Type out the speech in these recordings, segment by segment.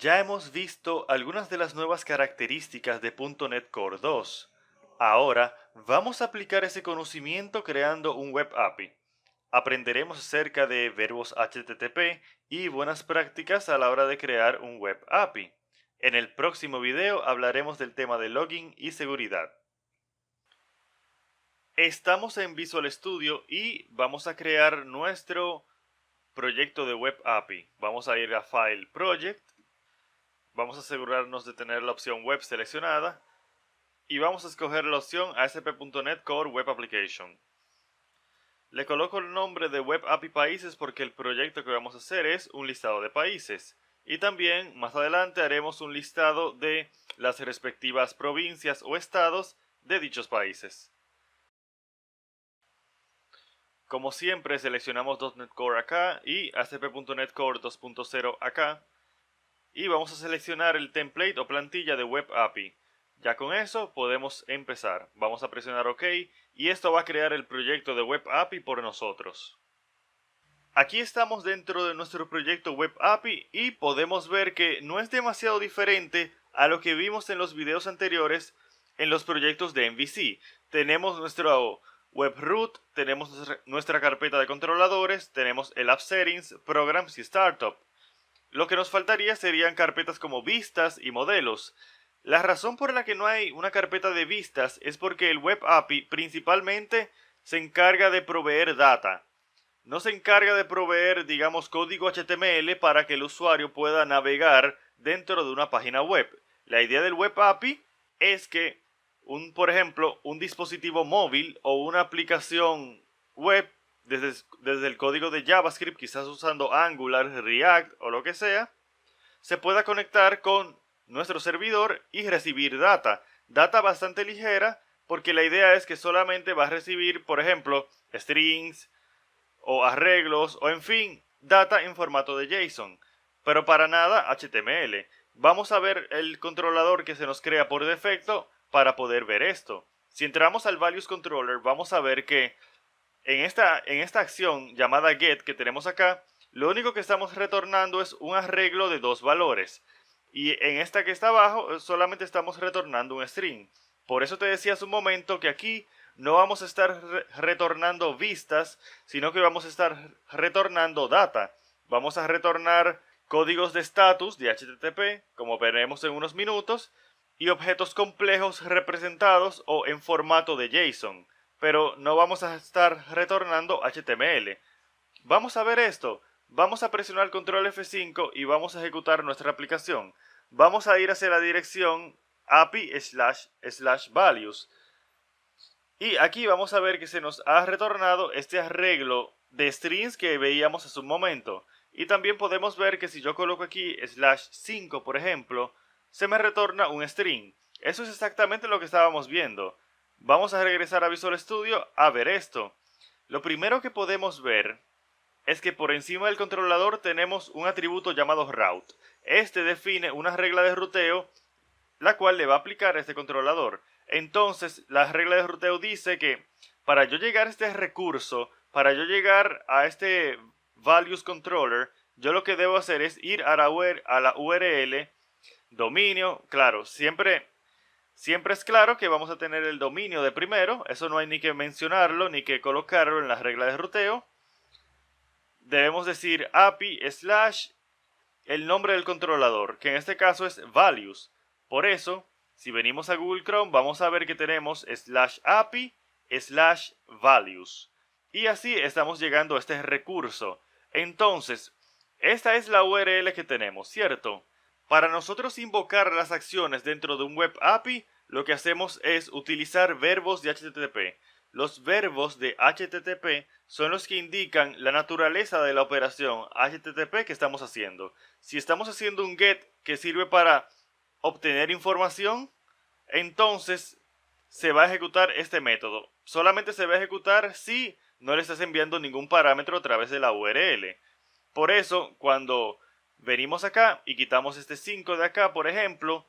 Ya hemos visto algunas de las nuevas características de .NET Core 2. Ahora vamos a aplicar ese conocimiento creando un Web API. Aprenderemos acerca de verbos HTTP y buenas prácticas a la hora de crear un Web API. En el próximo video hablaremos del tema de login y seguridad. Estamos en Visual Studio y vamos a crear nuestro proyecto de Web API. Vamos a ir a File Project. Vamos a asegurarnos de tener la opción Web seleccionada y vamos a escoger la opción ASP.NET Core Web Application. Le coloco el nombre de Web API Países porque el proyecto que vamos a hacer es un listado de países. Y también más adelante haremos un listado de las respectivas provincias o estados de dichos países. Como siempre seleccionamos .NET Core acá y ASP.NET Core 2.0 acá. Y vamos a seleccionar el template o plantilla de Web API. Ya con eso podemos empezar. Vamos a presionar OK y esto va a crear el proyecto de Web API por nosotros. Aquí estamos dentro de nuestro proyecto Web API y podemos ver que no es demasiado diferente a lo que vimos en los videos anteriores en los proyectos de MVC. Tenemos nuestro Web Root, tenemos nuestra carpeta de controladores, tenemos el App Settings, Programs y Startup. Lo que nos faltaría serían carpetas como vistas y modelos. La razón por la que no hay una carpeta de vistas es porque el Web API principalmente se encarga de proveer data. No se encarga de proveer, digamos, código HTML para que el usuario pueda navegar dentro de una página web. La idea del Web API es que, por ejemplo, un dispositivo móvil o una aplicación web desde el código de JavaScript, quizás usando Angular, React o lo que sea, se pueda conectar con nuestro servidor y recibir data. Data bastante ligera porque la idea es que solamente va a recibir, por ejemplo, strings o arreglos o en fin, data en formato de JSON, pero para nada HTML. Vamos a ver el controlador que se nos crea por defecto para poder ver esto. Si entramos al Values Controller, vamos a ver que en esta acción llamada get que tenemos acá, lo único que estamos retornando es un arreglo de dos valores. Y en esta que está abajo solamente estamos retornando un string. Por eso te decía hace un momento que aquí no vamos a estar retornando vistas, sino que vamos a estar retornando data. Vamos a retornar códigos de status de HTTP, como veremos en unos minutos, y objetos complejos representados o en formato de JSON. Pero no vamos a estar retornando HTML. Vamos a ver esto. Vamos a presionar el control F5 y vamos a ejecutar nuestra aplicación. Vamos a ir hacia la dirección api/values. Y aquí vamos a ver que se nos ha retornado este arreglo de strings que veíamos hace un momento. Y también podemos ver que si yo coloco aquí /5, por ejemplo, se me retorna un string. Eso es exactamente lo que estábamos viendo. Vamos a regresar a Visual Studio a ver esto. Lo primero que podemos ver es que por encima del controlador tenemos un atributo llamado route. Este define una regla de ruteo la cual le va a aplicar a este controlador. Entonces la regla de ruteo dice que para yo llegar a este recurso, para yo llegar a este values controller, yo lo que debo hacer es ir a la URL dominio. Claro, siempre es claro que vamos a tener el dominio de primero, eso no hay ni que mencionarlo ni que colocarlo en la regla de ruteo. Debemos decir API/ el nombre del controlador, que en este caso es values. Por eso, si venimos a Google Chrome, vamos a ver que tenemos /API/values. Y así estamos llegando a este recurso. Entonces, esta es la URL que tenemos, ¿cierto? Para nosotros invocar las acciones dentro de un Web API, lo que hacemos es utilizar verbos de HTTP. Los verbos de HTTP son los que indican la naturaleza de la operación HTTP que estamos haciendo. Si estamos haciendo un GET que sirve para obtener información, entonces se va a ejecutar este método. Solamente se va a ejecutar si no le estás enviando ningún parámetro a través de la URL. Por eso, cuando venimos acá y quitamos este 5 de acá, por ejemplo,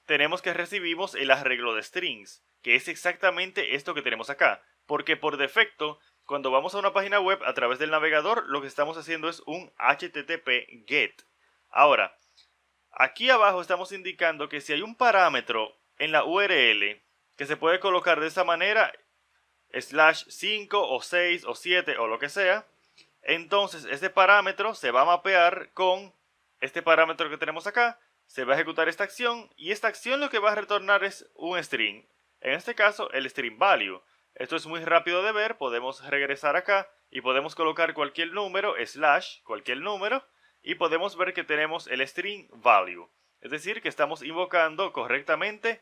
tenemos que recibimos el arreglo de strings, que es exactamente esto que tenemos acá. Porque por defecto, cuando vamos a una página web a través del navegador, lo que estamos haciendo es un HTTP GET. Ahora, Aquí abajo estamos indicando que si hay un parámetro en la URL que se puede colocar de esa manera, /5 o 6 o 7 o lo que sea, entonces este parámetro se va a mapear con este parámetro que tenemos acá, se va a ejecutar esta acción y esta acción lo que va a retornar es un string, en este caso el string value. Esto es muy rápido de ver, podemos regresar acá y podemos colocar cualquier número, cualquier número, y podemos ver que tenemos el string value, es decir que estamos invocando correctamente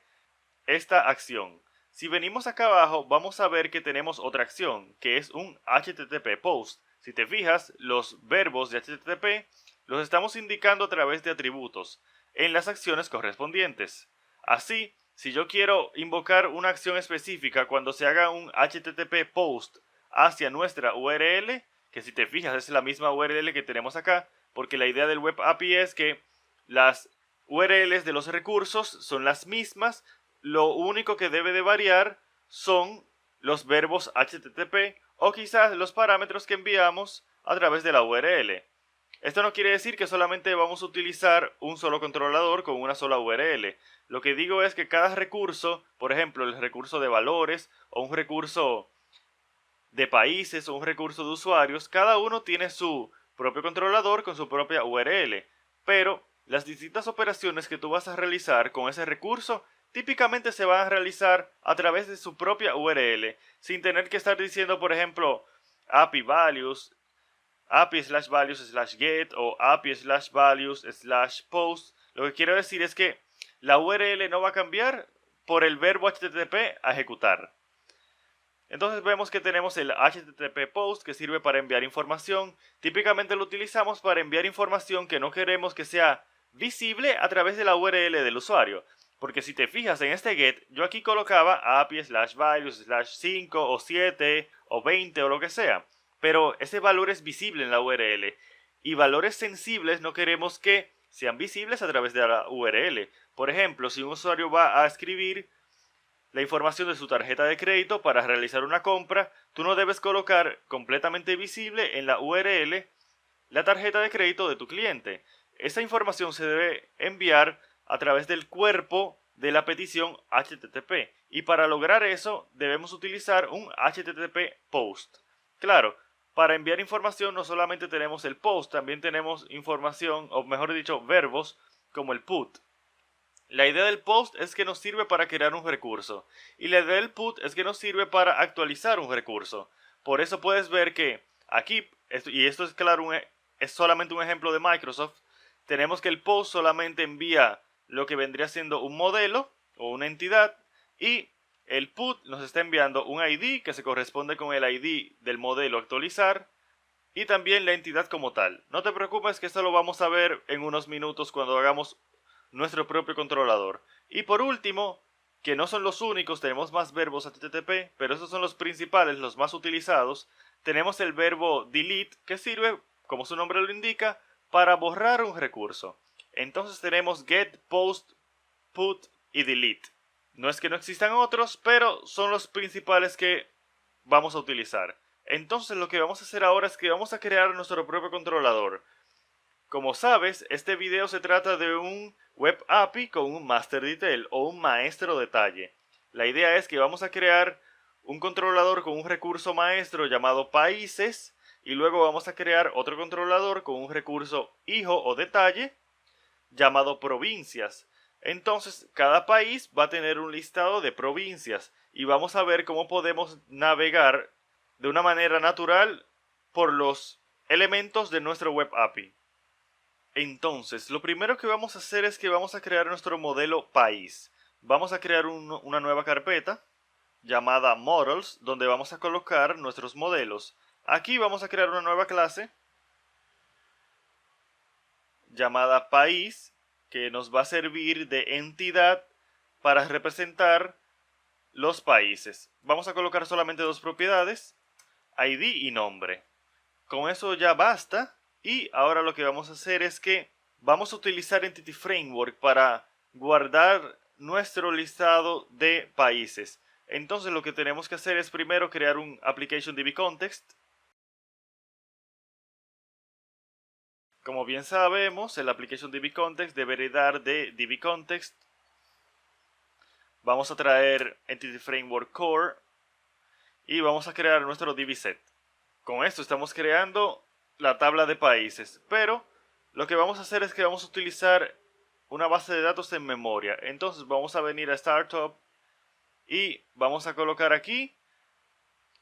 esta acción. Si venimos acá abajo, vamos a ver que tenemos otra acción, que es un HTTP post. Si te fijas, los verbos de HTTP los estamos indicando a través de atributos en las acciones correspondientes. Así, si yo quiero invocar una acción específica cuando se haga un HTTP post hacia nuestra URL, que si te fijas es la misma URL que tenemos acá, porque la idea del Web API es que las URLs de los recursos son las mismas, lo único que debe de variar son los verbos HTTP o quizás los parámetros que enviamos a través de la URL. Esto no quiere decir que solamente vamos a utilizar un solo controlador con una sola URL. Lo que digo es que cada recurso, por ejemplo el recurso de valores o un recurso de países o un recurso de usuarios, cada uno tiene su propio controlador con su propia URL, pero las distintas operaciones que tú vas a realizar con ese recurso típicamente se van a realizar a través de su propia URL, sin tener que estar diciendo, por ejemplo, API values, API/values/get o API/values/post. Lo que quiero decir es que la URL no va a cambiar por el verbo HTTP a ejecutar. Entonces vemos que tenemos el HTTP post que sirve para enviar información. Típicamente lo utilizamos para enviar información que no queremos que sea visible a través de la URL del usuario. Porque si te fijas en este get, yo aquí colocaba API/values/5 o 7 o 20 o lo que sea. Pero ese valor es visible en la URL. Y valores sensibles no queremos que sean visibles a través de la URL. Por ejemplo, si un usuario va a escribir la información de su tarjeta de crédito para realizar una compra, tú no debes colocar completamente visible en la URL la tarjeta de crédito de tu cliente. Esa información se debe enviar a través del cuerpo de la petición HTTP y para lograr eso debemos utilizar un HTTP post. Claro, para enviar información no solamente tenemos el post, también tenemos información, o mejor dicho, verbos como el put. La idea del post es que nos sirve para crear un recurso y la idea del put es que nos sirve para actualizar un recurso. Por eso puedes ver que aquí, y esto es claro, es solamente un ejemplo de Microsoft, tenemos que el post solamente envía lo que vendría siendo un modelo o una entidad y el put nos está enviando un ID que se corresponde con el ID del modelo actualizar y también la entidad como tal. No te preocupes que esto lo vamos a ver en unos minutos cuando hagamos nuestro propio controlador. Y por último, que no son los únicos, tenemos más verbos HTTP, pero esos son los principales, los más utilizados. Tenemos el verbo delete que sirve, como su nombre lo indica, para borrar un recurso. Entonces tenemos get, post, put y delete. No es que no existan otros, pero son los principales que vamos a utilizar. Entonces lo que vamos a hacer ahora es que vamos a crear nuestro propio controlador. Como sabes, este video se trata de un Web API con un Master Detail o un maestro detalle. La idea es que vamos a crear un controlador con un recurso maestro llamado países y luego vamos a crear otro controlador con un recurso hijo o detalle llamado provincias. Entonces, cada país va a tener un listado de provincias y vamos a ver cómo podemos navegar de una manera natural por los elementos de nuestro Web API. Entonces, lo primero que vamos a hacer es que vamos a crear nuestro modelo país. Vamos a crear una nueva carpeta llamada Models, donde vamos a colocar nuestros modelos. Aquí vamos a crear una nueva clase llamada país, que nos va a servir de entidad para representar los países. Vamos a colocar solamente dos propiedades, ID y nombre. Con eso ya basta. Y ahora lo que vamos a hacer es que vamos a utilizar Entity Framework para guardar nuestro listado de países. Entonces lo que tenemos que hacer es primero crear un Application DB Context. Como bien sabemos, el application dbContext debe heredar de dbContext. Vamos a traer Entity Framework Core y vamos a crear nuestro dbset. Con esto estamos creando la tabla de países, pero lo que vamos a hacer es que vamos a utilizar una base de datos en memoria. Entonces vamos a venir a Startup y vamos a colocar aquí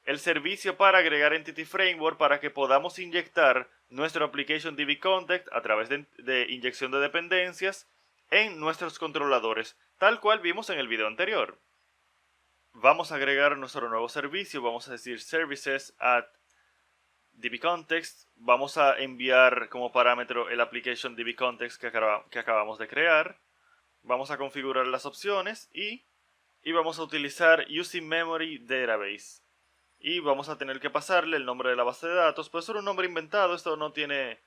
el servicio para agregar Entity Framework para que podamos inyectar nuestro application dbContext a través de inyección de dependencias en nuestros controladores, tal cual vimos en el video anterior. Vamos a agregar nuestro nuevo servicio, vamos a decir services at dbContext, vamos a enviar como parámetro el application dbContext que acabamos de crear, vamos a configurar las opciones y vamos a utilizar using memory database. Y vamos a tener que pasarle el nombre de la base de datos. Puede ser un nombre inventado, esto no tiene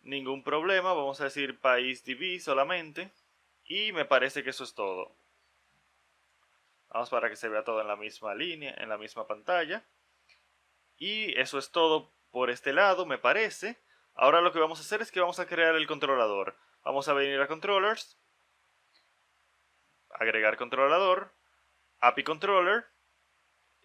ningún problema. Vamos a decir país DB solamente. Y me parece que eso es todo. Vamos para que se vea todo en la misma línea, en la misma pantalla. Y eso es todo por este lado, me parece. Ahora lo que vamos a hacer es que vamos a crear el controlador. Vamos a venir a Controllers. Agregar controlador. API Controller.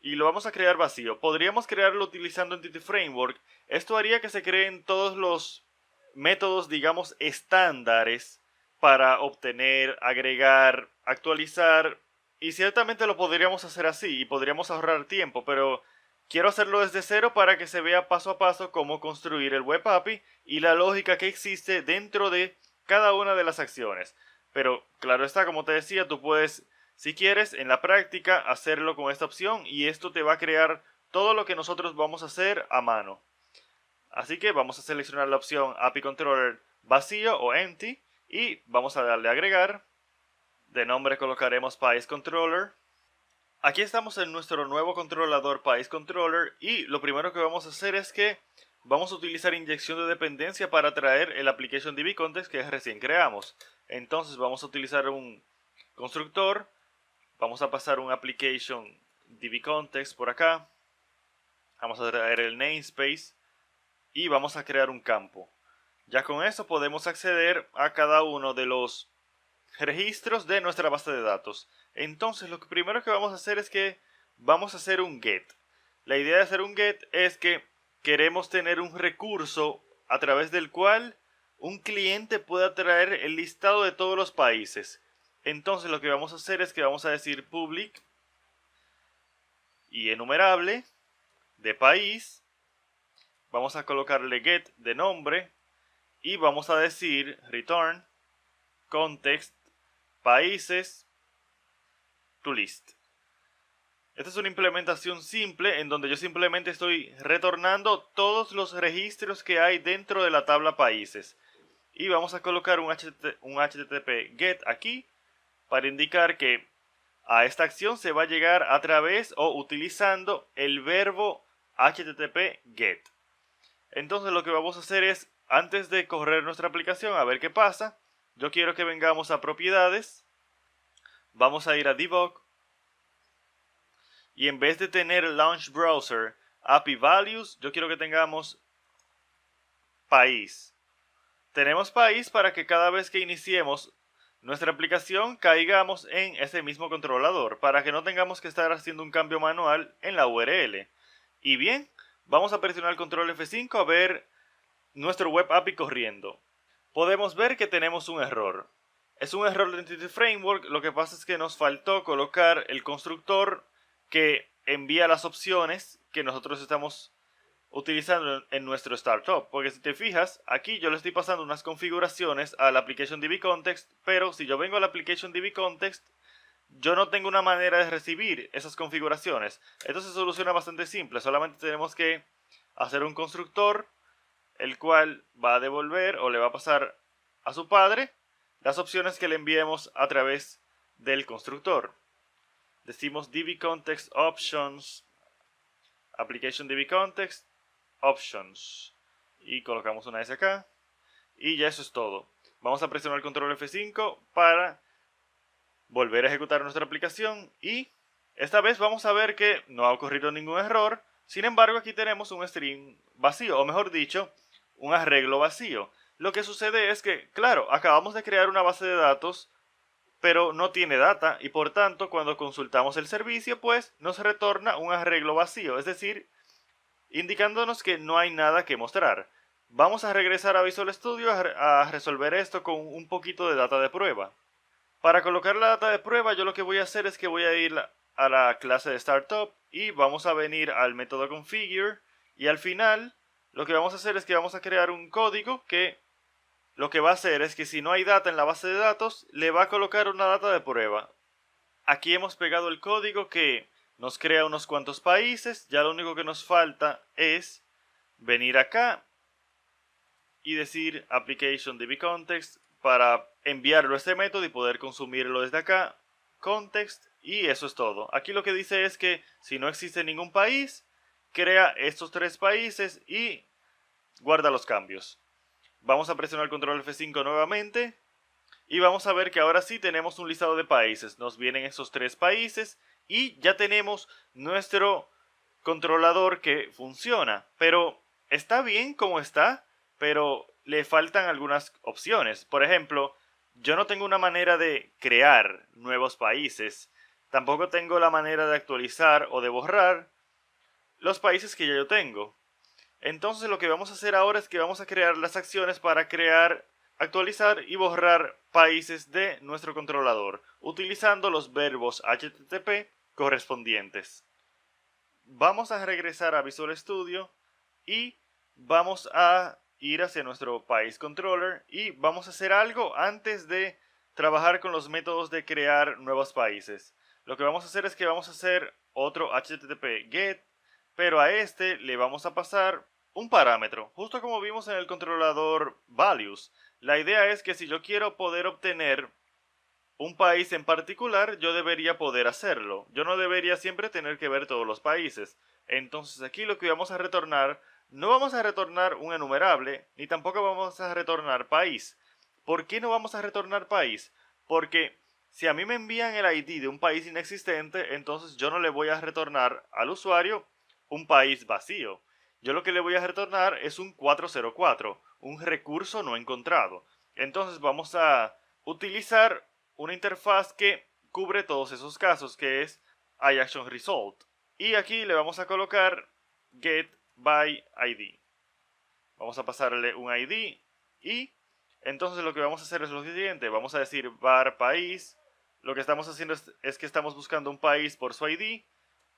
Y lo vamos a crear vacío. Podríamos crearlo utilizando Entity Framework. Esto haría que se creen todos los métodos, digamos, estándares para obtener, agregar, actualizar. Y ciertamente lo podríamos hacer así y podríamos ahorrar tiempo, pero quiero hacerlo desde cero para que se vea paso a paso cómo construir el Web API y la lógica que existe dentro de cada una de las acciones. Pero claro está, como te decía, tú puedes, si quieres, en la práctica hacerlo con esta opción y esto te va a crear todo lo que nosotros vamos a hacer a mano. Así que vamos a seleccionar la opción API Controller vacío o empty y vamos a darle a agregar. De nombre colocaremos País Controller. Aquí estamos en nuestro nuevo controlador País Controller y lo primero que vamos a hacer es que vamos a utilizar inyección de dependencia para traer el application dbContext que recién creamos. Entonces vamos a utilizar un constructor. Vamos a pasar un application dbContext por acá. Vamos a traer el namespace y vamos a crear un campo. Ya con eso podemos acceder a cada uno de los registros de nuestra base de datos. Entonces lo primero que vamos a hacer es que vamos a hacer un get. La idea de hacer un get es que queremos tener un recurso a través del cual un cliente pueda traer el listado de todos los países. Entonces lo que vamos a hacer es que vamos a decir public y enumerable de país. Vamos a colocarle get de nombre y vamos a decir return context países to list. Esta es una implementación simple en donde yo simplemente estoy retornando todos los registros que hay dentro de la tabla países. Y vamos a colocar un HTTP GET aquí para indicar que a esta acción se va a llegar a través o utilizando el verbo HTTP GET. Entonces lo que vamos a hacer es, antes de correr nuestra aplicación a ver qué pasa, yo quiero que vengamos a propiedades, vamos a ir a debug y en vez de tener launch browser API values, yo quiero que tengamos país. Tenemos país para que cada vez que iniciemos nuestra aplicación caigamos en ese mismo controlador, para que no tengamos que estar haciendo un cambio manual en la URL. Y bien, vamos a presionar el control F5 a ver nuestro Web API corriendo. Podemos ver que tenemos un error. Es un error de Entity Framework, lo que pasa es que nos faltó colocar el constructor que envía las opciones que nosotros estamos utilizando en nuestro startup. Porque si te fijas, aquí yo le estoy pasando unas configuraciones al application dbContext, pero si yo vengo al application dbContext, yo no tengo una manera de recibir esas configuraciones. Esto se soluciona bastante simple, solamente tenemos que hacer un constructor, el cual va a devolver o le va a pasar a su padre las opciones que le enviemos a través del constructor. Decimos dbContext options, application dbContext options y colocamos una S acá y ya eso es todo. Vamos a presionar el control F5 para volver a ejecutar nuestra aplicación y esta vez vamos a ver que no ha ocurrido ningún error. Sin embargo, aquí tenemos un string vacío, o mejor dicho, un arreglo vacío. Lo que sucede es que, claro, acabamos de crear una base de datos, pero no tiene data y por tanto cuando consultamos el servicio pues nos retorna un arreglo vacío, es decir, indicándonos que no hay nada que mostrar. Vamos a regresar a Visual Studio a resolver esto con un poquito de data de prueba. Para colocar la data de prueba yo lo que voy a hacer es que voy a ir a la clase de Startup y vamos a venir al método Configure y al final lo que vamos a hacer es que vamos a crear un código que lo que va a hacer es que si no hay data en la base de datos le va a colocar una data de prueba. Aquí hemos pegado el código que nos crea unos cuantos países, ya lo único que nos falta es venir acá y decir application dbContext para enviarlo a este método y poder consumirlo desde acá, context, y eso es todo. Aquí lo que dice es que si no existe ningún país, crea estos 3 países y guarda los cambios. Vamos a presionar control F5 nuevamente y vamos a ver que ahora sí tenemos un listado de países. Nos vienen esos 3 países y ya tenemos nuestro controlador que funciona. Pero está bien como está, pero le faltan algunas opciones. Por ejemplo, yo no tengo una manera de crear nuevos países. Tampoco tengo la manera de actualizar o de borrar los países que ya yo tengo. Entonces lo que vamos a hacer ahora es que vamos a crear las acciones para crear, actualizar y borrar países de nuestro controlador, utilizando los verbos HTTP correspondientes. Vamos a regresar a Visual Studio y vamos a ir hacia nuestro país controller y vamos a hacer algo antes de trabajar con los métodos de crear nuevos países. Lo que vamos a hacer es que vamos a hacer otro HTTP GET, pero a este le vamos a pasar un parámetro, justo como vimos en el controlador values. La idea es que si yo quiero poder obtener un país en particular, yo debería poder hacerlo. Yo no debería siempre tener que ver todos los países. Entonces aquí lo que vamos a retornar, no vamos a retornar un enumerable, ni tampoco vamos a retornar país. ¿Por qué no vamos a retornar país? Porque si a mí me envían el ID de un país inexistente, entonces yo no le voy a retornar al usuario un país vacío. Yo lo que le voy a retornar es un 404, un recurso no encontrado. Entonces vamos a utilizar una interfaz que cubre todos esos casos, que es iActionResult. Y aquí le vamos a colocar getById. Vamos a pasarle un ID y entonces lo que vamos a hacer es lo siguiente. Vamos a decir var país. Lo que estamos haciendo es que estamos buscando un país por su ID.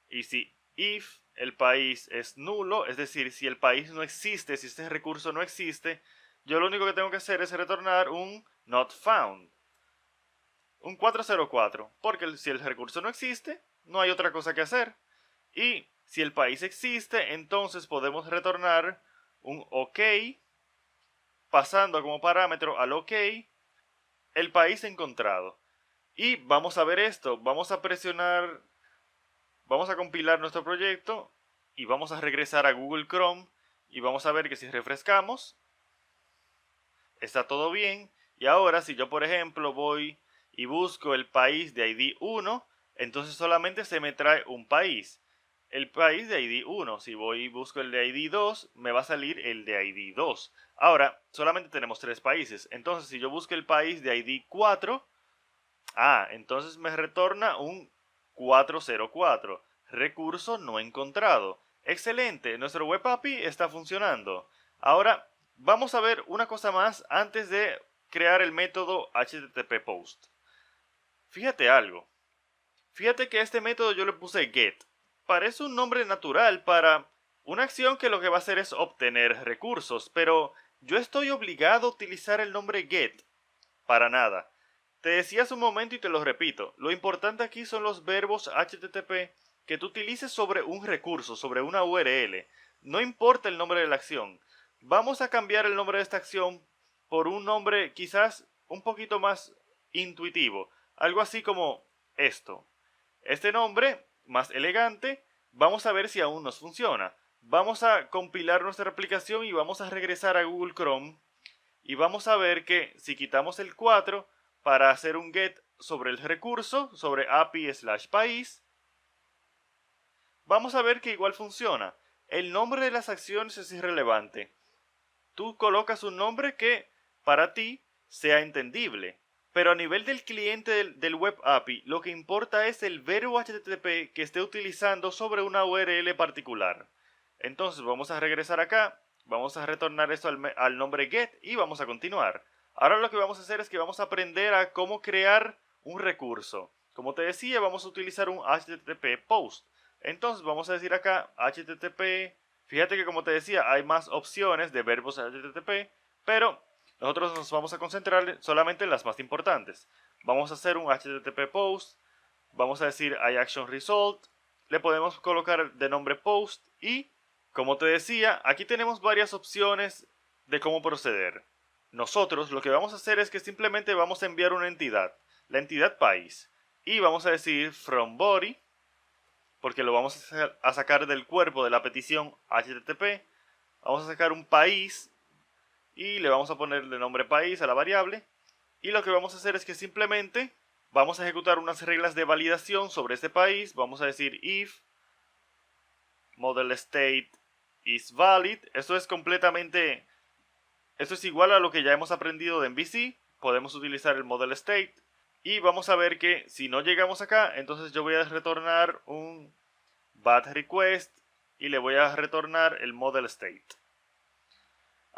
Y si if el país es nulo, es decir, si el país no existe, si este recurso no existe, yo lo único que tengo que hacer es retornar un not found. Un 404, porque si el recurso no existe, no hay otra cosa que hacer. Y si el país existe, entonces podemos retornar un OK, pasando como parámetro al OK el país encontrado. Y vamos a ver esto, vamos a presionar, vamos a compilar nuestro proyecto y vamos a regresar a Google Chrome y vamos a ver que si refrescamos, está todo bien. Y ahora si yo por ejemplo voy y busco el país de ID 1, entonces solamente se me trae un país. El país de ID 1. Si voy y busco el de ID 2, me va a salir el de ID 2. Ahora, solamente tenemos 3 países. Entonces, si yo busco el país de ID 4, entonces me retorna un 404. Recurso no encontrado. Excelente, nuestro web API está funcionando. Ahora, vamos a ver una cosa más antes de crear el método HTTP POST. Fíjate algo. Fíjate que a este método yo le puse get. Parece un nombre natural para una acción que lo que va a hacer es obtener recursos, pero yo estoy obligado a utilizar el nombre get. Para nada. Te decía hace un momento y te lo repito, lo importante aquí son los verbos HTTP que tú utilices sobre un recurso, sobre una URL. No importa el nombre de la acción. Vamos a cambiar el nombre de esta acción por un nombre quizás un poquito más intuitivo. Algo así como esto. Este nombre, más elegante, vamos a ver si aún nos funciona. Vamos a compilar nuestra aplicación y vamos a regresar a Google Chrome. Y vamos a ver que si quitamos el 4 para hacer un get sobre el recurso, sobre API/país, vamos a ver que igual funciona. El nombre de las acciones es irrelevante. tú colocas un nombre que para ti sea entendible. Pero a nivel del cliente del Web API, lo que importa es el verbo HTTP que esté utilizando sobre una URL particular. Entonces vamos a regresar acá, vamos a retornar eso al nombre get y vamos a continuar. Ahora lo que vamos a hacer es que vamos a aprender a cómo crear un recurso. Como te decía, vamos a utilizar un HTTP post. Entonces vamos a decir acá HTTP. Fíjate que como te decía, hay más opciones de verbos HTTP, pero nosotros nos vamos a concentrar solamente en las más importantes. Vamos a hacer un HTTP post, vamos a decir iActionResult, le podemos colocar de nombre post y, como te decía, aquí tenemos varias opciones de cómo proceder. Nosotros lo que vamos a hacer es que simplemente vamos a enviar una entidad, la entidad país, y vamos a decir from body, porque lo vamos a sacar del cuerpo de la petición HTTP, vamos a sacar un país y le vamos a poner de nombre país a la variable, y lo que vamos a hacer es que simplemente vamos a ejecutar unas reglas de validación sobre este país. Vamos a decir if model state is valid. Esto es igual a lo que ya hemos aprendido de MVC. Podemos utilizar el model state y vamos a ver que si no llegamos acá, entonces yo voy a retornar un bad request y le voy a retornar el model state.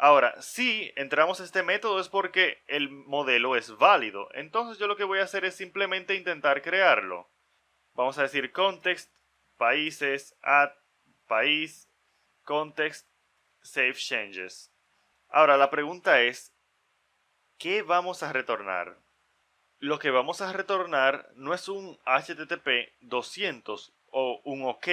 Ahora, si entramos a este método es porque el modelo es válido. Entonces yo lo que voy a hacer es simplemente intentar crearlo. Vamos a decir context, países, add, país, context, save changes. Ahora la pregunta es, ¿qué vamos a retornar? Lo que vamos a retornar no es un HTTP 200 o un OK.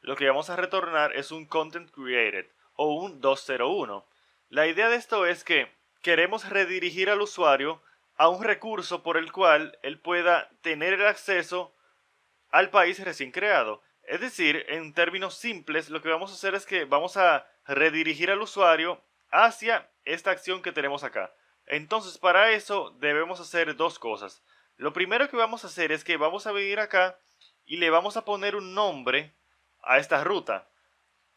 Lo que vamos a retornar es un content created o un 201. La idea de esto es que queremos redirigir al usuario a un recurso por el cual él pueda tener el acceso al país recién creado. Es decir, en términos simples, lo que vamos a hacer es que vamos a redirigir al usuario hacia esta acción que tenemos acá. Entonces, para eso debemos hacer dos cosas. Lo primero que vamos a hacer es que vamos a venir acá y le vamos a poner un nombre a esta ruta.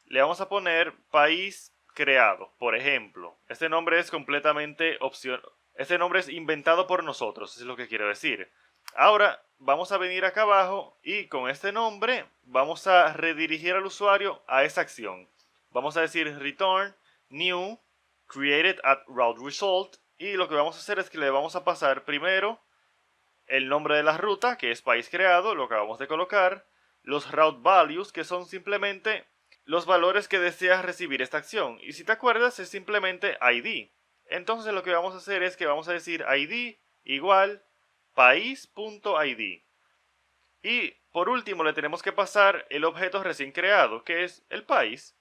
Le vamos a poner país creado, por ejemplo. Este nombre es completamente opcional. Este nombre es inventado por nosotros, es lo que quiero decir. Ahora vamos a venir acá abajo y con este nombre vamos a redirigir al usuario a esa acción. Vamos a decir return new created at route result y lo que vamos a hacer es que le vamos a pasar primero el nombre de la ruta, que es país creado, lo acabamos de colocar, los route values, que son simplemente los valores que deseas recibir esta acción. Y si te acuerdas, es simplemente ID. Entonces lo que vamos a hacer es que vamos a decir ID igual país.id. Y por último le tenemos que pasar el objeto recién creado, que es el país.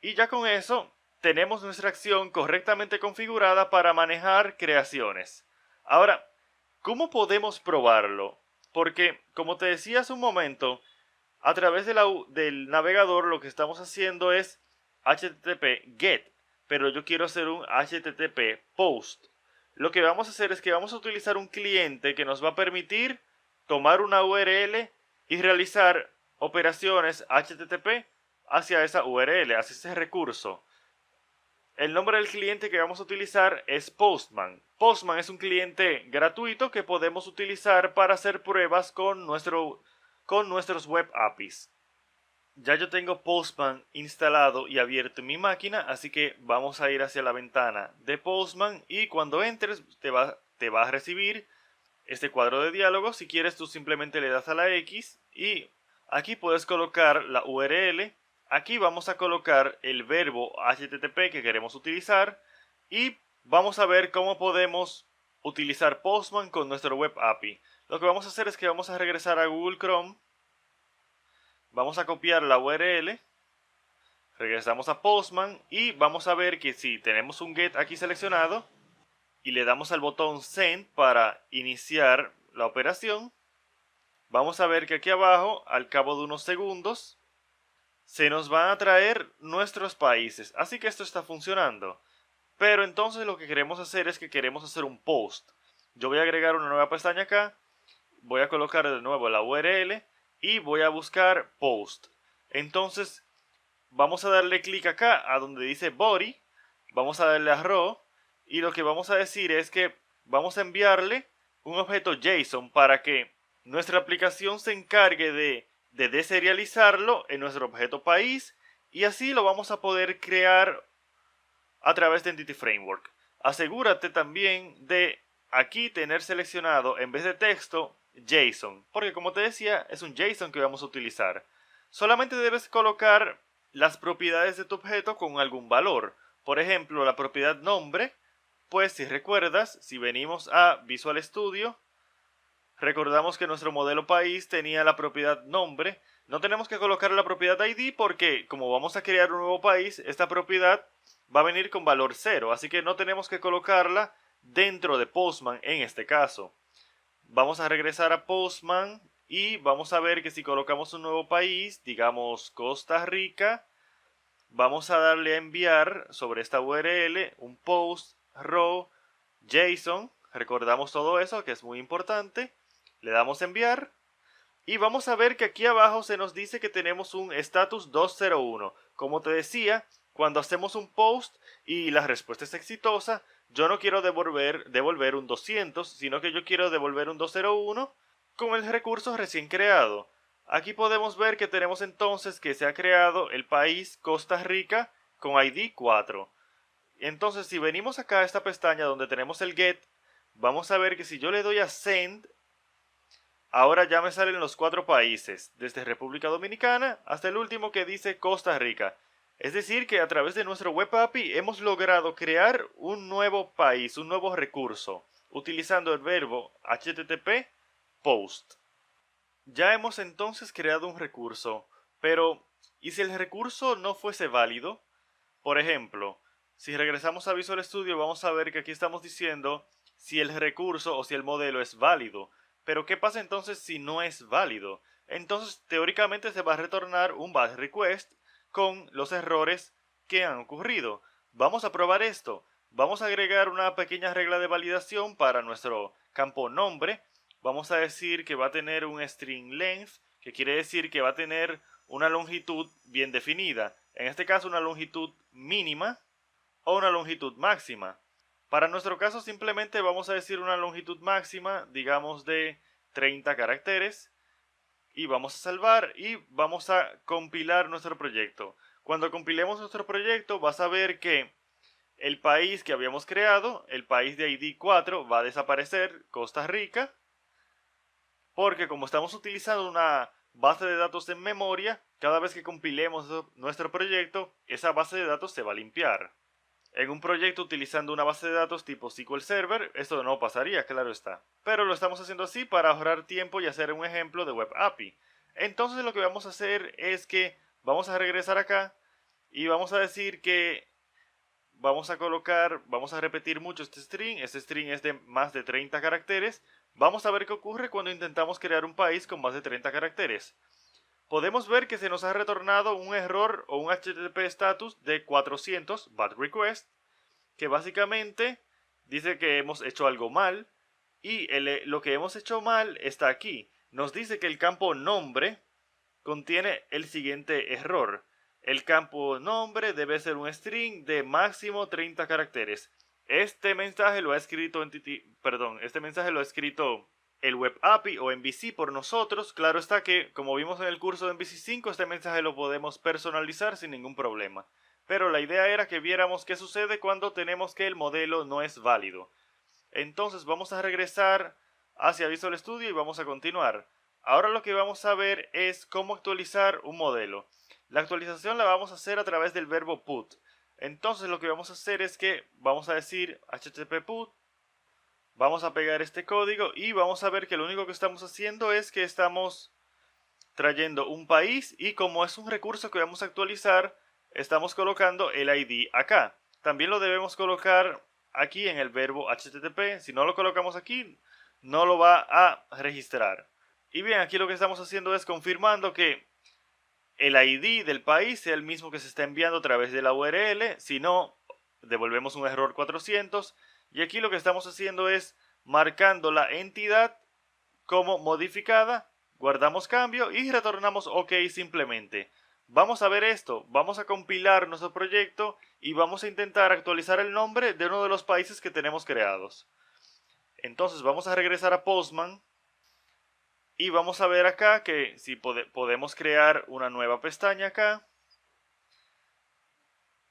Y ya con eso tenemos nuestra acción correctamente configurada para manejar creaciones. Ahora, ¿cómo podemos probarlo? Porque, como te decía hace un momento, a través del navegador lo que estamos haciendo es HTTP GET, pero yo quiero hacer un HTTP POST. Lo que vamos a hacer es que vamos a utilizar un cliente que nos va a permitir tomar una URL y realizar operaciones HTTP hacia esa URL, hacia ese recurso. El nombre del cliente que vamos a utilizar es Postman. Postman es un cliente gratuito que podemos utilizar para hacer pruebas con nuestros web APIs. Ya yo tengo Postman instalado y abierto en mi máquina, así que vamos a ir hacia la ventana de Postman y cuando entres te va a recibir este cuadro de diálogo. Si quieres tú simplemente le das a la X y aquí puedes colocar la URL. Aquí vamos a colocar el verbo HTTP que queremos utilizar y vamos a ver cómo podemos utilizar Postman con nuestro web API. Lo que vamos a hacer es que vamos a regresar a Google Chrome. Vamos a copiar la URL, regresamos a Postman y vamos a ver que si tenemos un GET aquí seleccionado y le damos al botón Send para iniciar la operación, vamos a ver que aquí abajo, al cabo de unos segundos, se nos van a traer nuestros países. Así que esto está funcionando. Pero entonces lo que queremos hacer es que queremos hacer un post. Yo voy a agregar una nueva pestaña acá, voy a colocar de nuevo la URL y voy a buscar post. Entonces vamos a darle clic acá a donde dice body vamos a darle a raw y lo que vamos a decir es que vamos a enviarle un objeto JSON para que nuestra aplicación se encargue de deserializarlo en nuestro objeto país y así lo vamos a poder crear a través de Entity Framework. Asegúrate también de aquí tener seleccionado en vez de texto JSON, porque como te decía es un JSON que vamos a utilizar. Solamente debes colocar las propiedades de tu objeto con algún valor. Por ejemplo, la propiedad nombre, pues si recuerdas, si venimos a Visual Studio, recordamos que nuestro modelo país tenía la propiedad nombre. No tenemos que colocar la propiedad ID porque como vamos a crear un nuevo país, esta propiedad va a venir con valor 0. Así que no tenemos que colocarla dentro de Postman en este caso. Vamos a regresar a Postman y vamos a ver que si colocamos un nuevo país, digamos Costa Rica, vamos a darle a enviar sobre esta URL un post raw JSON. Recordamos todo eso que es muy importante. Le damos a enviar y vamos a ver que aquí abajo se nos dice que tenemos un status 201. Como te decía, cuando hacemos un post y la respuesta es exitosa, yo no quiero devolver un 200, sino que yo quiero devolver un 201 con el recurso recién creado. Aquí podemos ver que tenemos entonces que se ha creado el país Costa Rica con ID 4. Entonces si venimos acá a esta pestaña donde tenemos el get, vamos a ver que si yo le doy a send, ahora ya me salen los 4 países, desde República Dominicana hasta el último que dice Costa Rica. Es decir que a través de nuestro Web API hemos logrado crear un nuevo país, un nuevo recurso, utilizando el verbo HTTP post. Ya hemos entonces creado un recurso, pero ¿y si el recurso no fuese válido? Por ejemplo, si regresamos a Visual Studio vamos a ver que aquí estamos diciendo si el recurso o si el modelo es válido. Pero ¿qué pasa entonces si no es válido? Entonces teóricamente se va a retornar un bad request con los errores que han ocurrido. Vamos a probar esto. Vamos a agregar una pequeña regla de validación para nuestro campo nombre. Vamos a decir que va a tener un string length, que quiere decir que va a tener una longitud bien definida. En este caso una longitud mínima o una longitud máxima. Para nuestro caso simplemente vamos a decir una longitud máxima, digamos de 30 caracteres. Y vamos a salvar y vamos a compilar nuestro proyecto. Cuando compilemos nuestro proyecto vas a ver que el país que habíamos creado, el país de ID 4, va a desaparecer, Costa Rica. Porque como estamos utilizando una base de datos en memoria, cada vez que compilemos nuestro proyecto, esa base de datos se va a limpiar. En un proyecto utilizando una base de datos tipo SQL Server, esto no pasaría, claro está. Pero lo estamos haciendo así para ahorrar tiempo y hacer un ejemplo de Web API. Entonces lo que vamos a hacer es que vamos a regresar acá y vamos a decir que vamos a repetir mucho este string es de más de 30 caracteres. Vamos a ver qué ocurre cuando intentamos crear un país con más de 30 caracteres. Podemos ver que se nos ha retornado un error o un HTTP status de 400 bad request, que básicamente dice que hemos hecho algo mal y lo que hemos hecho mal está aquí. Nos dice que el campo nombre contiene el siguiente error. El campo nombre debe ser un string de máximo 30 caracteres. Este mensaje lo ha escrito el Web API o MVC por nosotros. Claro está que, como vimos en el curso de MVC 5, este mensaje lo podemos personalizar sin ningún problema. Pero la idea era que viéramos qué sucede cuando tenemos que el modelo no es válido. Entonces vamos a regresar hacia Visual Studio y vamos a continuar. Ahora lo que vamos a ver es cómo actualizar un modelo. La actualización la vamos a hacer a través del verbo put. Entonces lo que vamos a hacer es que vamos a decir http put. Vamos a pegar este código y vamos a ver que lo único que estamos haciendo es que estamos trayendo un país y como es un recurso que vamos a actualizar, estamos colocando el ID acá. También lo debemos colocar aquí en el verbo HTTP. Si no lo colocamos aquí, no lo va a registrar. Y bien, aquí lo que estamos haciendo es confirmando que el ID del país sea el mismo que se está enviando a través de la URL. Si no, devolvemos un error 400. Y aquí lo que estamos haciendo es marcando la entidad como modificada, guardamos cambio y retornamos OK simplemente. Vamos a ver esto, vamos a compilar nuestro proyecto y vamos a intentar actualizar el nombre de uno de los países que tenemos creados. Entonces vamos a regresar a Postman y vamos a ver acá que si podemos crear una nueva pestaña acá.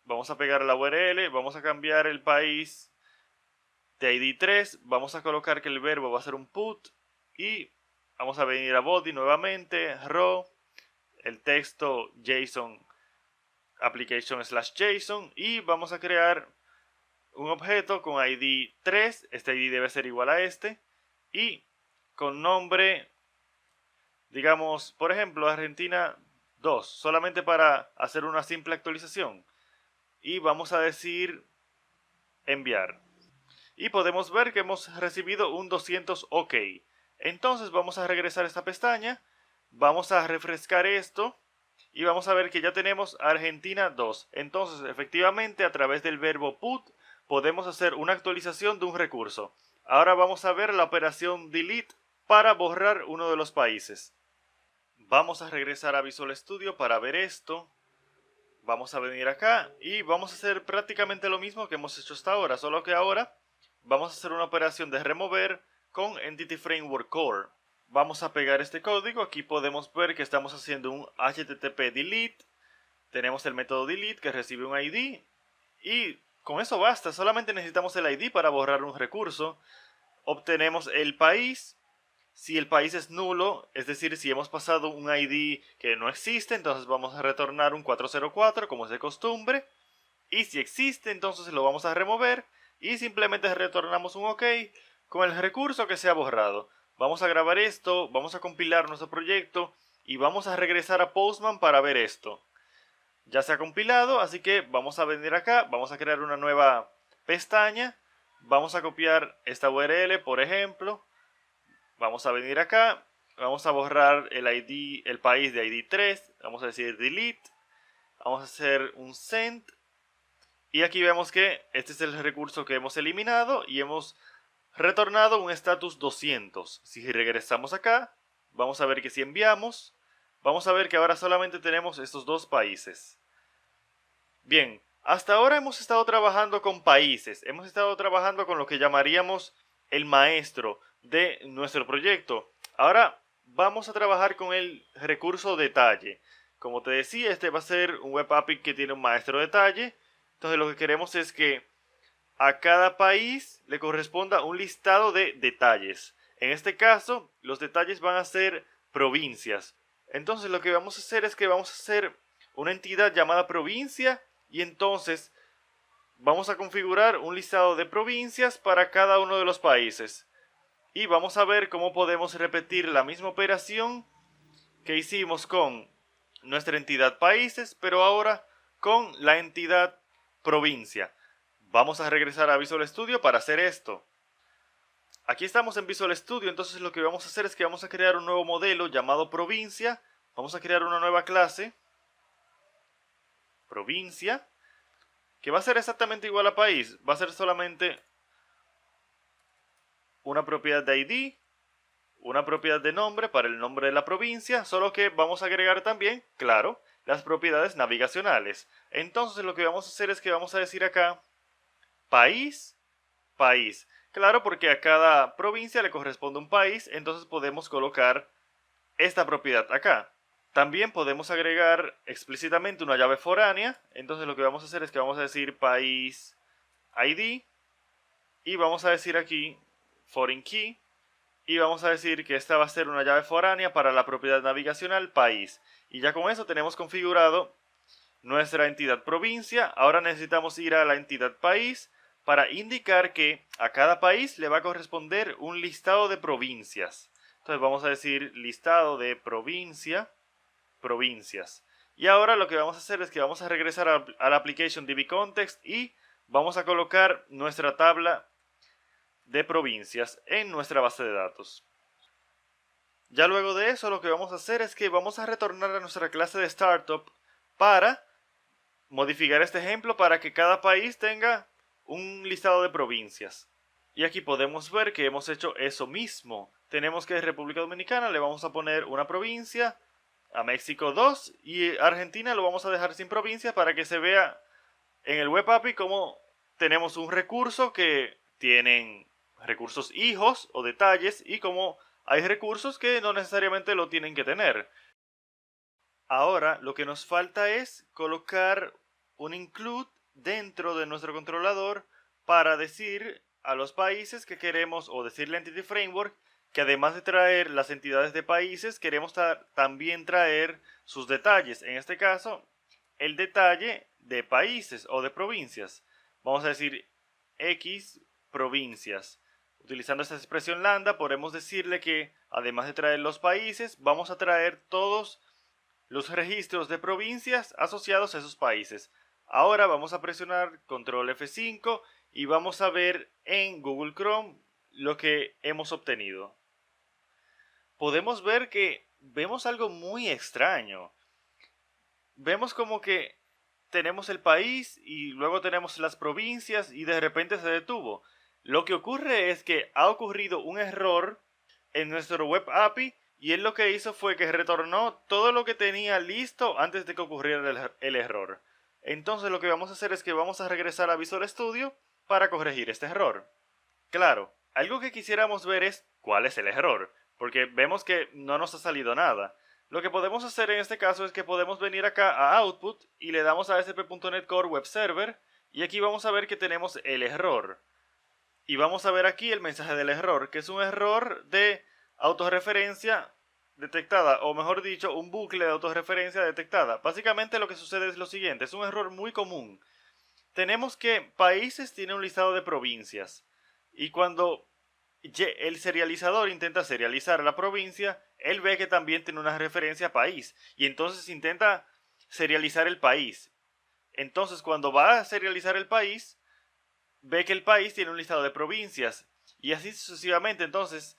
Vamos a pegar la URL, vamos a cambiar el país de ID 3, vamos a colocar que el verbo va a ser un put y vamos a venir a body nuevamente, raw, el texto JSON application/JSON y vamos a crear un objeto con ID 3, este ID debe ser igual a este y con nombre, digamos, por ejemplo, Argentina 2, solamente para hacer una simple actualización y vamos a decir enviar. Y podemos ver que hemos recibido un 200 OK. Entonces vamos a regresar a esta pestaña, vamos a refrescar esto y vamos a ver que ya tenemos Argentina 2. Entonces efectivamente a través del verbo put podemos hacer una actualización de un recurso. Ahora vamos a ver la operación delete para borrar uno de los países. Vamos a regresar a Visual Studio para ver esto. Vamos a venir acá y vamos a hacer prácticamente lo mismo que hemos hecho hasta ahora, solo que ahora vamos a hacer una operación de remover con Entity Framework Core. Vamos a pegar este código, aquí podemos ver que estamos haciendo un HTTP delete, tenemos el método delete que recibe un ID y con eso basta, solamente necesitamos el ID para borrar un recurso. Obtenemos el país. Si el país es nulo, es decir, si hemos pasado un ID que no existe, entonces vamos a retornar un 404 como es de costumbre. Y si existe, entonces lo vamos a remover y simplemente retornamos un OK con el recurso que se ha borrado. Vamos a grabar esto, vamos a compilar nuestro proyecto y vamos a regresar a Postman para ver esto. Ya se ha compilado, así que vamos a venir acá, vamos a crear una nueva pestaña. Vamos a copiar esta URL, por ejemplo. Vamos a venir acá, vamos a borrar el ID, el país de ID 3, vamos a decir delete, vamos a hacer un send y aquí vemos que este es el recurso que hemos eliminado y hemos retornado un status 200. Si regresamos acá, vamos a ver que si enviamos, vamos a ver que ahora solamente tenemos estos dos países. Bien, hasta ahora hemos estado trabajando con países, hemos estado trabajando con lo que llamaríamos el maestro de nuestro proyecto. Ahora vamos a trabajar con el recurso detalle. Como te decía, este va a ser un web API que tiene un maestro detalle. Entonces lo que queremos es que a cada país le corresponda un listado de detalles. En este caso, los detalles van a ser provincias. Entonces lo que vamos a hacer es que vamos a hacer una entidad llamada provincia y entonces vamos a configurar un listado de provincias para cada uno de los países. Y vamos a ver cómo podemos repetir la misma operación que hicimos con nuestra entidad países, pero ahora con la entidad provincia. Vamos a regresar a Visual Studio para hacer esto. Aquí estamos en Visual Studio, entonces lo que vamos a hacer es que vamos a crear un nuevo modelo llamado provincia. Vamos a crear una nueva clase, provincia, que va a ser exactamente igual a país. Va a ser solamente una propiedad de ID, una propiedad de nombre para el nombre de la provincia, solo que vamos a agregar también, claro, las propiedades navegacionales. Entonces lo que vamos a hacer es que vamos a decir acá país, país. Claro, porque a cada provincia le corresponde un país, entonces podemos colocar esta propiedad acá. También podemos agregar explícitamente una llave foránea, entonces lo que vamos a hacer es que vamos a decir país ID y vamos a decir aquí foreign key y vamos a decir que esta va a ser una llave foránea para la propiedad navegacional país. Y ya con eso tenemos configurado nuestra entidad provincia. Ahora necesitamos ir a la entidad país para indicar que a cada país le va a corresponder un listado de provincias. Entonces vamos a decir listado de provincias. Y ahora lo que vamos a hacer es que vamos a regresar a la application dbcontext y vamos a colocar nuestra tabla de provincias en nuestra base de datos. Ya luego de eso lo que vamos a hacer es que vamos a retornar a nuestra clase de startup para modificar este ejemplo para que cada país tenga un listado de provincias. Y aquí podemos ver que hemos hecho eso mismo. Tenemos que en República Dominicana le vamos a poner una provincia a México 2 y Argentina lo vamos a dejar sin provincia para que se vea en el Web API como tenemos un recurso que tienen recursos hijos o detalles y como hay recursos que no necesariamente lo tienen que tener. Ahora lo que nos falta es colocar un include dentro de nuestro controlador para decir a los países que queremos o decirle a Entity Framework que además de traer las entidades de países queremos también traer sus detalles. En este caso, el detalle de países o de provincias. Vamos a decir X provincias. Utilizando esta expresión lambda podemos decirle que además de traer los países, vamos a traer todos los registros de provincias asociados a esos países. Ahora vamos a presionar control F5 y vamos a ver en Google Chrome lo que hemos obtenido. Podemos ver que vemos algo muy extraño. Vemos como que tenemos el país y luego tenemos las provincias y de repente se detuvo. Lo que ocurre es que ha ocurrido un error en nuestro Web API y él lo que hizo fue que retornó todo lo que tenía listo antes de que ocurriera el error. Entonces lo que vamos a hacer es que vamos a regresar a Visual Studio para corregir este error. Claro, algo que quisiéramos ver es cuál es el error, porque vemos que no nos ha salido nada. Lo que podemos hacer en este caso es que podemos venir acá a Output y le damos a ASP.NET Core Web Server y aquí vamos a ver que tenemos el error. Y vamos a ver aquí el mensaje del error, que es un error de autorreferencia detectada, o mejor dicho, un bucle de autorreferencia detectada. Básicamente lo que sucede es lo siguiente, es un error muy común. Tenemos que países tienen un listado de provincias y cuando el serializador intenta serializar la provincia, él ve que también tiene una referencia a país y entonces intenta serializar el país. Entonces cuando va a serializar el país, ve que el país tiene un listado de provincias y así sucesivamente. Entonces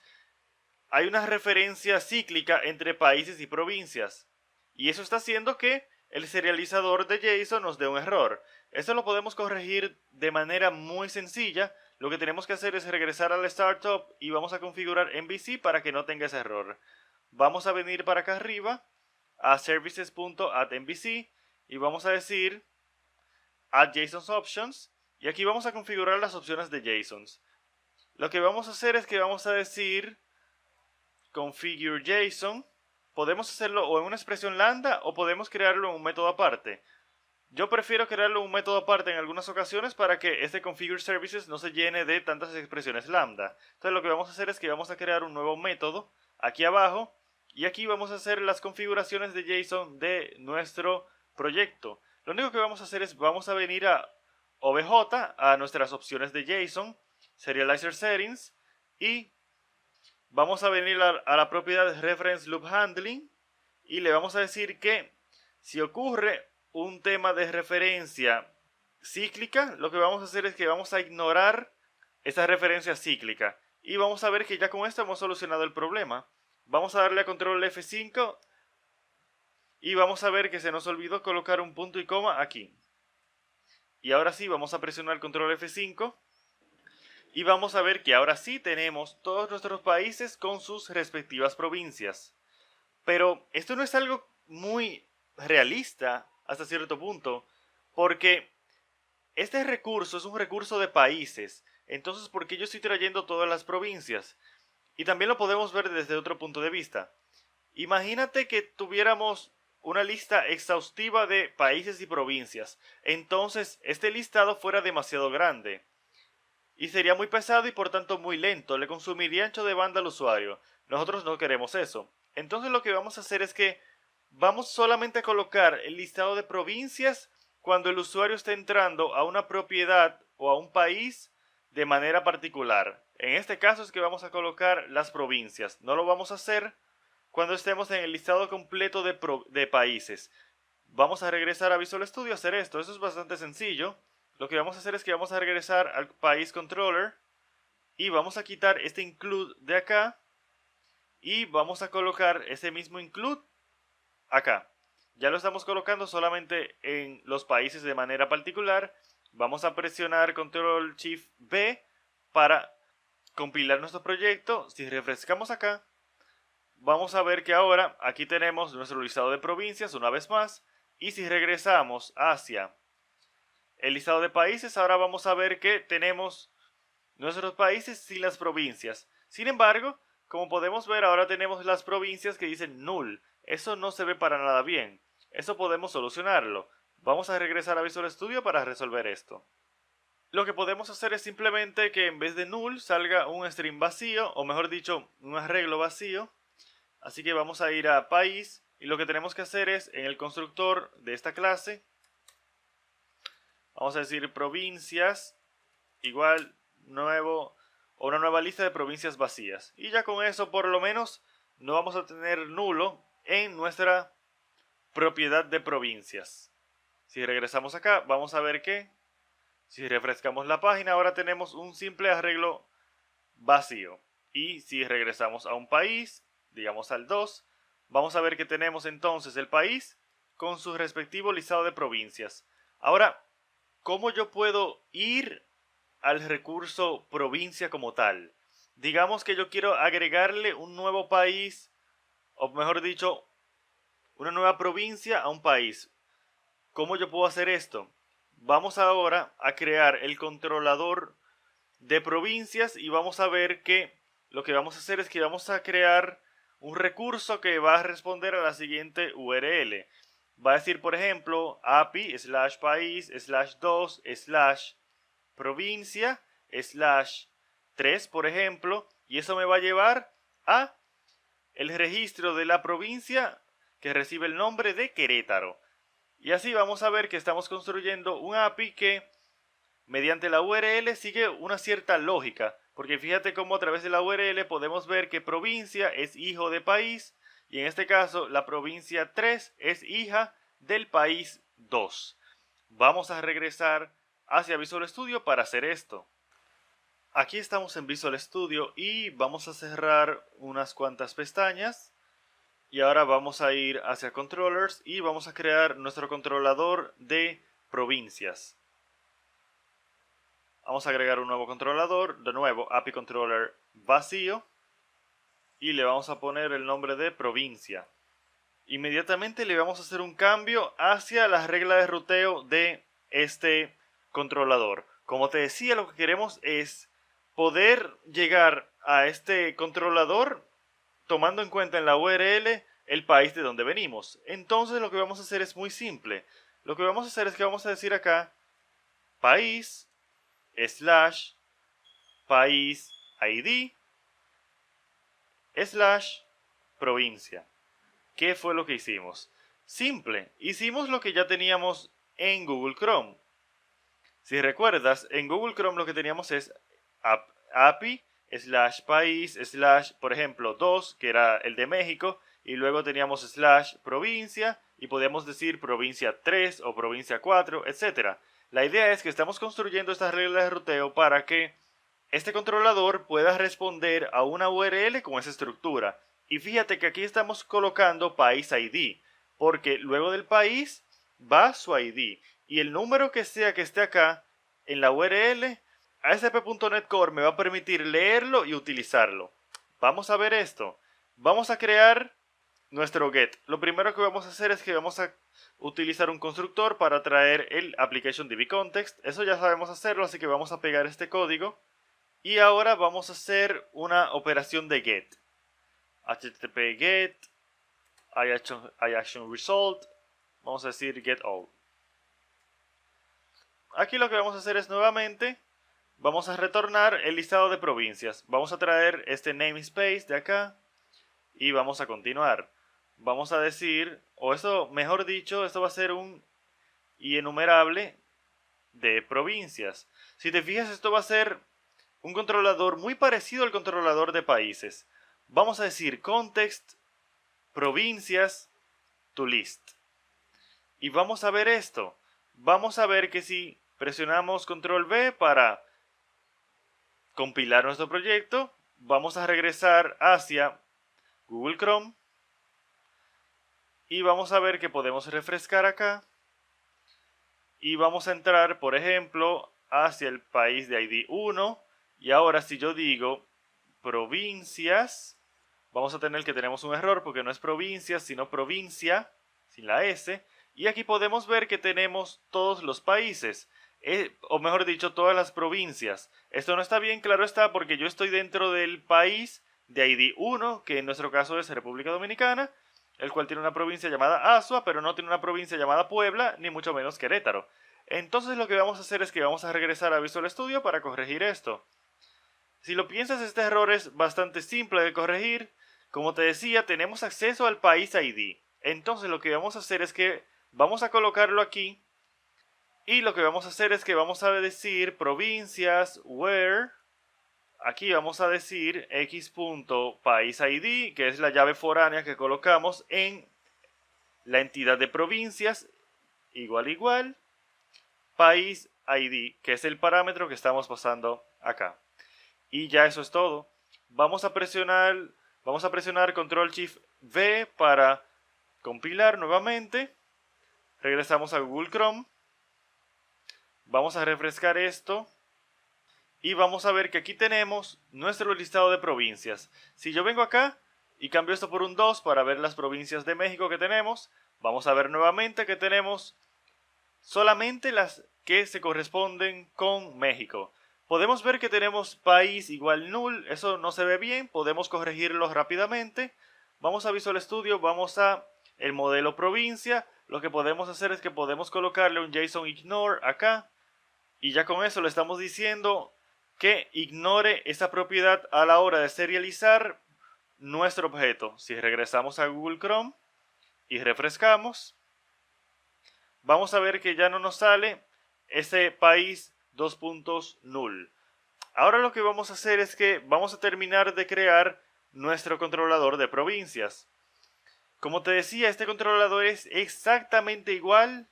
hay una referencia cíclica entre países y provincias y eso está haciendo que el serializador de JSON nos dé un error. Eso lo podemos corregir de manera muy sencilla. Lo que tenemos que hacer es regresar al startup y vamos a configurar MVC para que no tenga ese error. Vamos a venir para acá arriba a services.addMVC y vamos a decir add JSON options y aquí vamos a configurar las opciones de JSONs. Lo que vamos a hacer es que vamos a decir configure JSON. Podemos hacerlo o en una expresión lambda o podemos crearlo en un método aparte. Yo prefiero crearlo en un método aparte en algunas ocasiones para que este configure services no se llene de tantas expresiones lambda. Entonces lo que vamos a hacer es que vamos a crear un nuevo método aquí abajo y aquí vamos a hacer las configuraciones de JSON de nuestro proyecto. Lo único que vamos a hacer es vamos a venir a OBJ, a nuestras opciones de JSON, Serializer Settings y vamos a venir a la propiedad Reference Loop Handling y le vamos a decir que si ocurre un tema de referencia cíclica, lo que vamos a hacer es que vamos a ignorar esa referencia cíclica y vamos a ver que ya con esto hemos solucionado el problema. Vamos a darle a control F5 y vamos a ver que se nos olvidó colocar un punto y coma aquí. Y ahora sí, vamos a presionar el control F5 y vamos a ver que ahora sí tenemos todos nuestros países con sus respectivas provincias. Pero esto no es algo muy realista hasta cierto punto, porque este recurso es un recurso de países. Entonces, ¿por qué yo estoy trayendo todas las provincias? Y también lo podemos ver desde otro punto de vista. Imagínate que tuviéramos una lista exhaustiva de países y provincias. Entonces, este listado fuera demasiado grande. Y sería muy pesado y por tanto muy lento. Le consumiría ancho de banda al usuario. Nosotros no queremos eso. Entonces lo que vamos a hacer es que vamos solamente a colocar el listado de provincias cuando el usuario esté entrando a una propiedad o a un país de manera particular. En este caso es que vamos a colocar las provincias. No lo vamos a hacer cuando estemos en el listado completo de países. Vamos a regresar a Visual Studio a hacer esto. Eso es bastante sencillo. Lo que vamos a hacer es que vamos a regresar al país controller y vamos a quitar este include de acá y vamos a colocar ese mismo include acá. Ya lo estamos colocando solamente en los países de manera particular. Vamos a presionar Control Shift B para compilar nuestro proyecto. Si refrescamos acá, vamos a ver que ahora aquí tenemos nuestro listado de provincias una vez más. Y si regresamos hacia el listado de países, ahora vamos a ver que tenemos nuestros países sin las provincias. Sin embargo, como podemos ver, ahora tenemos las provincias que dicen null. Eso no se ve para nada bien. Eso podemos solucionarlo. Vamos a regresar a Visual Studio para resolver esto. Lo que podemos hacer es simplemente que en vez de null salga un string vacío, o mejor dicho, un arreglo vacío. Así que vamos a ir a país y lo que tenemos que hacer es en el constructor de esta clase, vamos a decir provincias igual nuevo o una nueva lista de provincias vacías. Y ya con eso por lo menos no vamos a tener nulo en nuestra propiedad de provincias. Si regresamos acá vamos a ver que si refrescamos la página ahora tenemos un simple arreglo vacío. Y si regresamos a un país, digamos al 2, vamos a ver que tenemos entonces el país con su respectivo listado de provincias. Ahora, ¿cómo yo puedo ir al recurso provincia como tal? Digamos que yo quiero agregarle un nuevo país, o mejor dicho, una nueva provincia a un país. ¿Cómo yo puedo hacer esto? Vamos ahora a crear el controlador de provincias y vamos a ver que lo que vamos a hacer es que vamos a crear un recurso que va a responder a la siguiente URL. Va a decir, por ejemplo, api /país /2 /provincia /3, por ejemplo, y eso me va a llevar a el registro de la provincia que recibe el nombre de Querétaro. Y así vamos a ver que estamos construyendo un API que mediante la URL sigue una cierta lógica, porque fíjate cómo a través de la URL podemos ver que provincia es hijo de país, y en este caso la provincia 3 es hija del país 2. Vamos a regresar hacia Visual Studio para hacer esto. Aquí estamos en Visual Studio y vamos a cerrar unas cuantas pestañas. Y ahora vamos a ir hacia Controllers y vamos a crear nuestro controlador de provincias. Vamos a agregar un nuevo controlador, de nuevo API Controller vacío, y le vamos a poner el nombre de provincia. Inmediatamente le vamos a hacer un cambio hacia la regla de ruteo de este controlador. Como te decía, lo que queremos es poder llegar a este controlador tomando en cuenta en la URL el país de donde venimos. Entonces lo que vamos a hacer es muy simple. Lo que vamos a hacer es que vamos a decir acá país /país ID /provincia. ¿Qué fue lo que hicimos? Simple, hicimos lo que ya teníamos en Google Chrome. Si recuerdas, en Google Chrome lo que teníamos es API /país por ejemplo 2, que era el de México, y luego teníamos /provincia y podíamos decir provincia 3 o provincia 4, etc. La idea es que estamos construyendo esta regla de ruteo para que este controlador pueda responder a una URL con esa estructura. Y fíjate que aquí estamos colocando país ID, porque luego del país va su ID. Y el número que sea que esté acá en la URL, ASP.NET Core me va a permitir leerlo y utilizarlo. Vamos a ver esto. Vamos a crear nuestro get. Lo primero que vamos a hacer es que vamos a utilizar un constructor para traer el ApplicationDBContext. Eso ya sabemos hacerlo, así que vamos a pegar este código. Y ahora vamos a hacer una operación de get. HTTP get iActionResult. Vamos a decir get all. Aquí lo que vamos a hacer es nuevamente vamos a retornar el listado de provincias. Vamos a traer este namespace de acá y vamos a continuar. Vamos a decir, o esto, mejor dicho, esto va a ser un enumerable de provincias. Si te fijas, esto va a ser un controlador muy parecido al controlador de países. Vamos a decir context provincias to list. Y vamos a ver esto. Vamos a ver que si presionamos control V para compilar nuestro proyecto, vamos a regresar hacia Google Chrome y vamos a ver que podemos refrescar acá y vamos a entrar, por ejemplo, hacia el país de ID 1 y ahora si yo digo provincias vamos a tener que tenemos un error porque no es provincias, sino provincia, sin la S. Y aquí podemos ver que tenemos todos los países, o mejor dicho, todas las provincias. Esto no está bien, claro está, porque yo estoy dentro del país de ID 1, que en nuestro caso es República Dominicana, el cual tiene una provincia llamada Azua, pero no tiene una provincia llamada Puebla, ni mucho menos Querétaro. Entonces lo que vamos a hacer es que vamos a regresar a Visual Studio para corregir esto. Si lo piensas, este error es bastante simple de corregir. Como te decía, tenemos acceso al país ID. Entonces lo que vamos a hacer es que vamos a colocarlo aquí. Y lo que vamos a hacer es que vamos a decir provincias, where. Aquí vamos a decir x.país.id, que es la llave foránea que colocamos en la entidad de provincias, igual, país ID, que es el parámetro que estamos pasando acá. Y ya eso es todo. Vamos a presionar Control Shift V para compilar nuevamente. Regresamos a Google Chrome. Vamos a refrescar esto. Y vamos a ver que aquí tenemos nuestro listado de provincias. Si yo vengo acá y cambio esto por un 2 para ver las provincias de México que tenemos, vamos a ver nuevamente que tenemos solamente las que se corresponden con México. Podemos ver que tenemos país igual null, eso no se ve bien, podemos corregirlo rápidamente. Vamos a Visual Studio, vamos a el modelo provincia. Lo que podemos hacer es que podemos colocarle un JSON ignore acá. Y ya con eso le estamos diciendo que ignore esa propiedad a la hora de serializar nuestro objeto. Si regresamos a Google Chrome y refrescamos, vamos a ver que ya no nos sale ese país null. Ahora lo que vamos a hacer es que vamos a terminar de crear nuestro controlador de provincias. Como te decía, este controlador es exactamente igual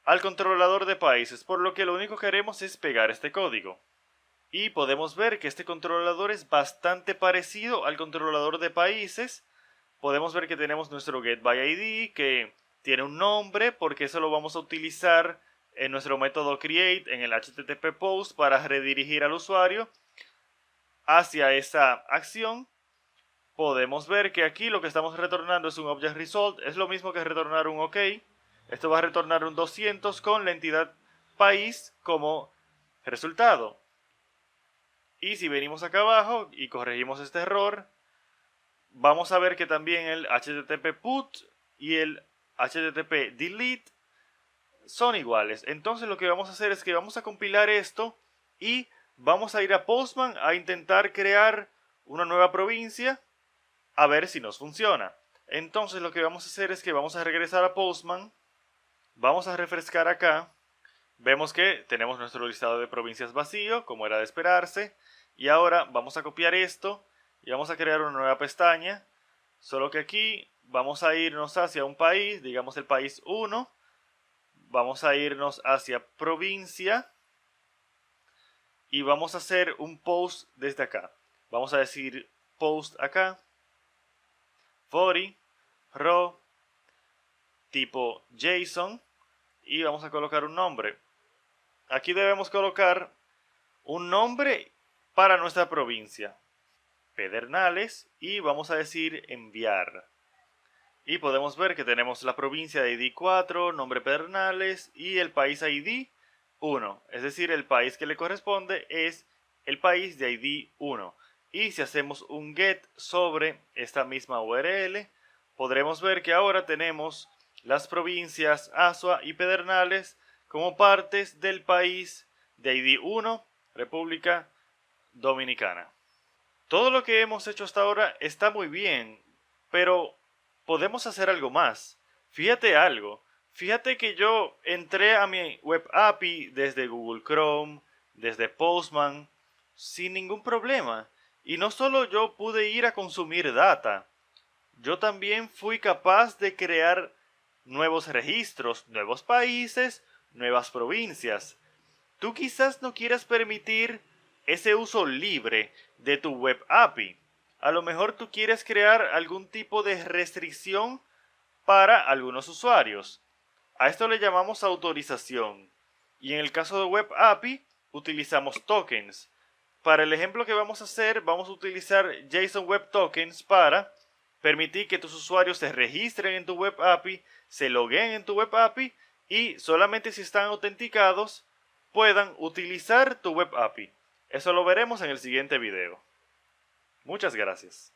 al controlador de países, por lo que lo único que haremos es pegar este código. Y podemos ver que este controlador es bastante parecido al controlador de países. Podemos ver que tenemos nuestro getById, que tiene un nombre porque eso lo vamos a utilizar en nuestro método create en el HTTP post para redirigir al usuario hacia esa acción. Podemos ver que aquí lo que estamos retornando es un object result, es lo mismo que retornar un OK. Esto va a retornar un 200 con la entidad país como resultado. Y si venimos acá abajo y corregimos este error, vamos a ver que también el HTTP put y el HTTP delete son iguales. Entonces lo que vamos a hacer es que vamos a compilar esto y vamos a ir a Postman a intentar crear una nueva provincia a ver si nos funciona. Entonces lo que vamos a hacer es que vamos a regresar a Postman, vamos a refrescar acá, vemos que tenemos nuestro listado de provincias vacío, como era de esperarse, y ahora vamos a copiar esto y vamos a crear una nueva pestaña, solo que aquí vamos a irnos hacia un país, digamos el país 1, vamos a irnos hacia provincia y vamos a hacer un post desde acá. Vamos a decir post acá, body, row, tipo JSON y vamos a colocar un nombre. Aquí debemos colocar un nombre para nuestra provincia, Pedernales, y vamos a decir enviar. Y podemos ver que tenemos la provincia de ID 4, nombre Pedernales y el país ID 1. Es decir, el país que le corresponde es el país de ID 1. Y si hacemos un get sobre esta misma URL, podremos ver que ahora tenemos las provincias Azua y Pedernales como partes del país de ID 1, República Dominicana. Todo lo que hemos hecho hasta ahora está muy bien, pero podemos hacer algo más. Fíjate que yo entré a mi web API desde Google Chrome, desde Postman, sin ningún problema. Y no solo yo pude ir a consumir data, yo también fui capaz de crear nuevos registros, nuevos países, nuevas provincias. Tú quizás no quieras permitir ese uso libre de tu web API. A lo mejor tú quieres crear algún tipo de restricción para algunos usuarios. A esto le llamamos autorización. Y en el caso de web API utilizamos tokens. para el ejemplo que vamos a hacer, vamos a utilizar JSON Web Tokens para permitir que tus usuarios se registren en tu Web API, se logueen en tu Web API y solamente si están autenticados puedan utilizar tu Web API. Eso lo veremos en el siguiente video. Muchas gracias.